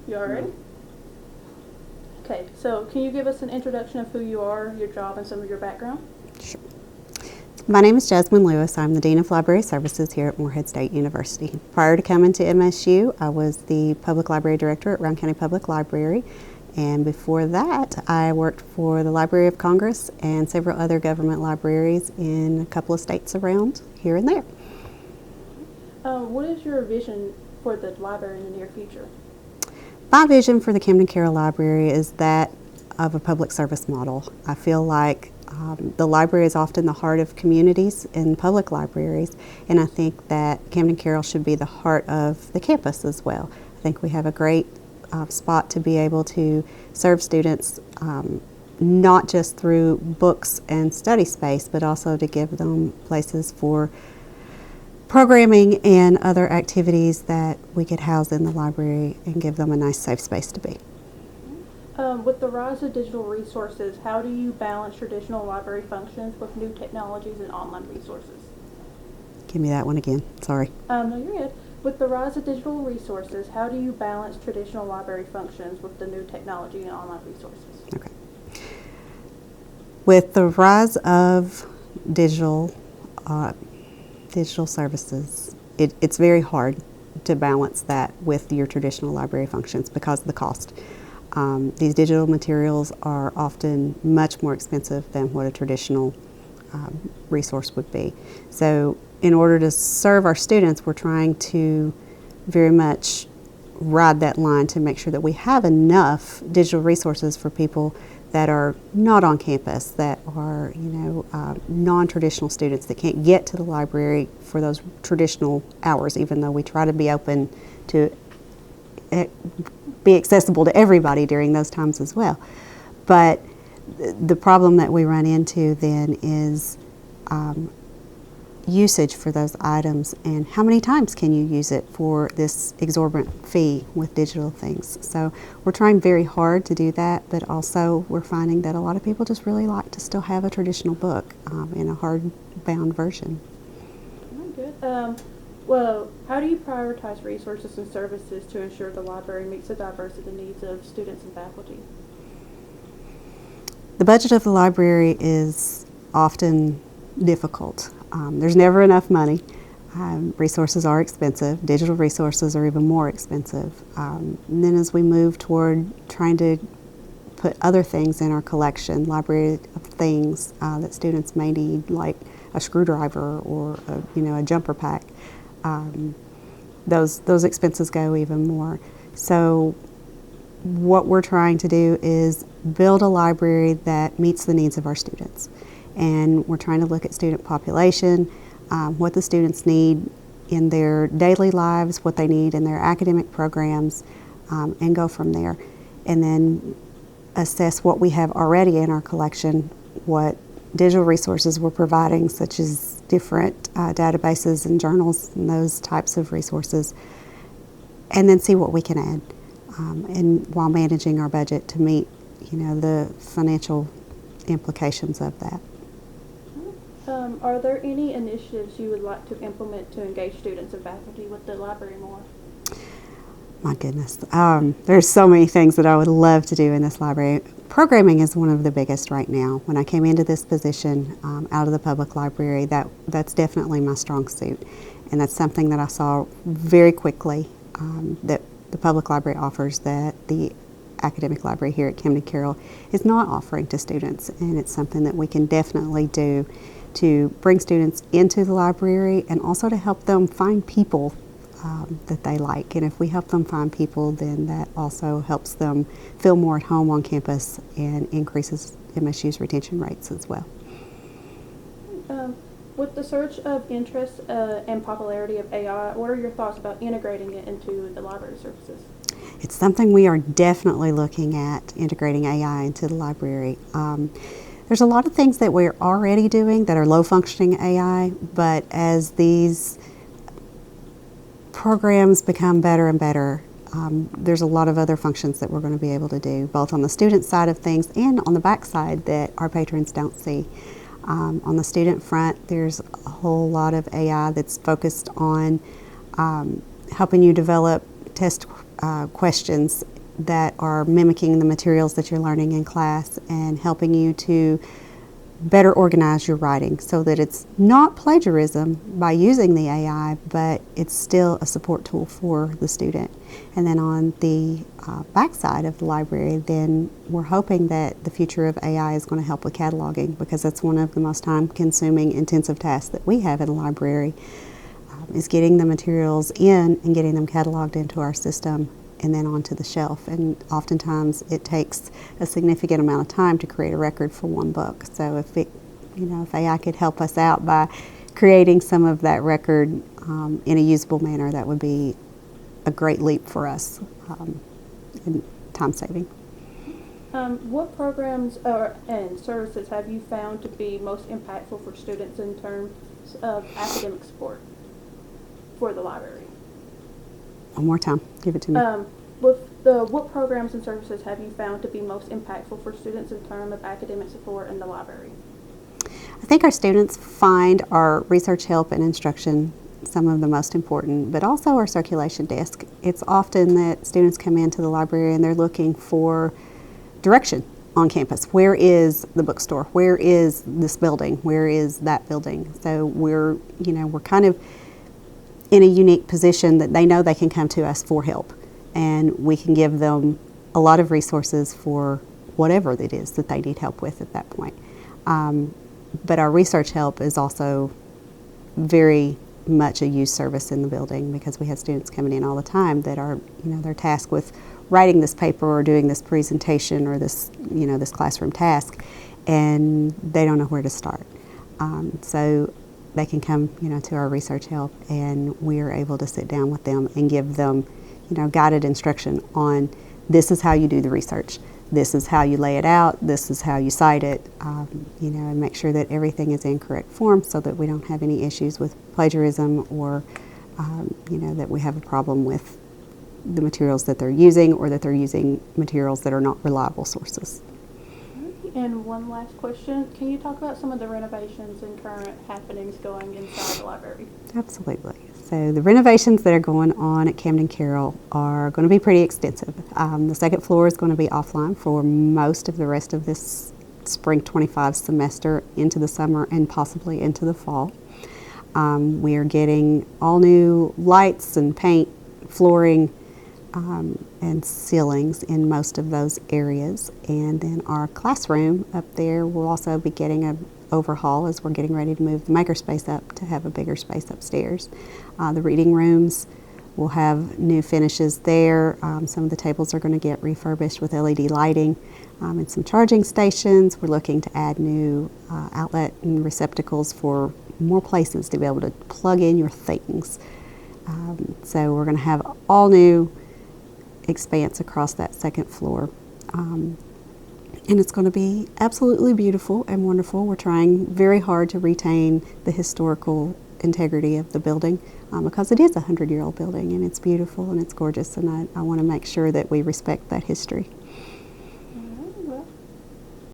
You all ready? Okay, so can you give us an introduction of who you are, your job, and some of your background? Sure. My name is Jasmyne Lewis. I'm the Dean of Library Services here at Morehead State University. Prior to coming to MSU, I was the Public Library Director at Round County Public Library. And before that, I worked for the Library of Congress and several other government libraries in a couple of states around here and there. What is your vision for the library in the near future? My vision for the Camden-Carroll Library is that of a public service model. I feel like the library is often the heart of communities and public libraries, and I think that Camden-Carroll should be the heart of the campus as well. I think we have a great spot to be able to serve students not just through books and study space, but also to give them places for programming and other activities that we could house in the library and give them a nice safe space to be. With the rise of digital resources, how do you balance traditional library functions with new technologies and online resources? Give me that one again, sorry. No, you're good. With the rise of digital resources, how do you balance traditional library functions with the new technology and online resources? Okay. With the rise of digital services, it's very hard to balance that with your traditional library functions because of the cost. These digital materials are often much more expensive than what a traditional resource would be. So in order to serve our students, we're trying to very much ride that line to make sure that we have enough digital resources for people that are not on campus, that are non-traditional students that can't get to the library for those traditional hours, even though we try to be open to be accessible to everybody during those times as well. But the problem that we run into then is usage for those items, and how many times can you use it for this exorbitant fee with digital things. So we're trying very hard to do that, but also we're finding that a lot of people just really like to still have a traditional book in a hardbound version. Good. Well, how do you prioritize resources and services to ensure the library meets the diversity needs of students and faculty? The budget of the library is often difficult. There's never enough money. Resources are expensive. Digital resources are even more expensive. And then as we move toward trying to put other things in our collection, library of things that students may need, like a screwdriver or a jumper pack, those expenses go even more. So what we're trying to do is build a library that meets the needs of our students. And we're trying to look at student population, what the students need in their daily lives, what they need in their academic programs, and go from there. And then assess what we have already in our collection, what digital resources we're providing, such as different databases and journals and those types of resources, and then see what we can add, and while managing our budget to meet the financial implications of that. Are there any initiatives you would like to implement to engage students and faculty with the library more? My goodness, there's so many things that I would love to do in this library. Programming is one of the biggest right now. When I came into this position out of the public library, that's definitely my strong suit. And that's something that I saw very quickly that the public library offers that the academic library here at Camden-Carroll is not offering to students. And it's something that we can definitely do to bring students into the library and also to help them find people that they like. And if we help them find people, then that also helps them feel more at home on campus and increases MSU's retention rates as well. With the surge of interest and popularity of AI, what are your thoughts about integrating it into the library services? It's something we are definitely looking at, integrating AI into the library. There's a lot of things that we're already doing that are low-functioning AI, but as these programs become better and better, there's a lot of other functions that we're going to be able to do, both on the student side of things and on the back side that our patrons don't see. On the student front, there's a whole lot of AI that's focused on helping you develop test questions that are mimicking the materials that you're learning in class and helping you to better organize your writing so that it's not plagiarism by using the AI, but it's still a support tool for the student. And then on the backside of the library, then we're hoping that the future of AI is going to help with cataloging, because that's one of the most time-consuming, intensive tasks that we have in the library, is getting the materials in and getting them cataloged into our system and then onto the shelf. And oftentimes it takes a significant amount of time to create a record for one book. So if if AI could help us out by creating some of that record in a usable manner, that would be a great leap for us in time saving. What programs and services have you found to be most impactful for students in terms of academic support for the library? One more time, give it to me. What programs and services have you found to be most impactful for students in terms of academic support in the library? I think our students find our research help and instruction some of the most important, but also our circulation desk. It's often that students come into the library and they're looking for direction on campus. Where is the bookstore? Where is this building? Where is that building? So we're kind of in a unique position that they know they can come to us for help, and we can give them a lot of resources for whatever it is that they need help with at that point. But our research help is also very much a used service in the building, because we have students coming in all the time that are, they're tasked with writing this paper or doing this presentation or this, this classroom task, and they don't know where to start. So they can come, to our research help, and we are able to sit down with them and give them, guided instruction on, this is how you do the research, this is how you lay it out, this is how you cite it, and make sure that everything is in correct form so that we don't have any issues with plagiarism or, that we have a problem with the materials that they're using, or that they're using materials that are not reliable sources. And one last question, can you talk about some of the renovations and current happenings going inside the library? Absolutely. So the renovations that are going on at Camden-Carroll are going to be pretty extensive. The second floor is going to be offline for most of the rest of this spring 25 semester into the summer and possibly into the fall. We are getting all new lights and paint, flooring, and ceilings in most of those areas. And then our classroom up there will also be getting an overhaul as we're getting ready to move the makerspace up to have a bigger space upstairs. The reading rooms will have new finishes there. Some of the tables are going to get refurbished with LED lighting and some charging stations. We're looking to add new outlet and receptacles for more places to be able to plug in your things. So we're going to have all new expanse across that second floor. And it's going to be absolutely beautiful and wonderful. We're trying very hard to retain the historical integrity of the building because it is a 100-year-old building, and it's beautiful and it's gorgeous, and I want to make sure that we respect that history.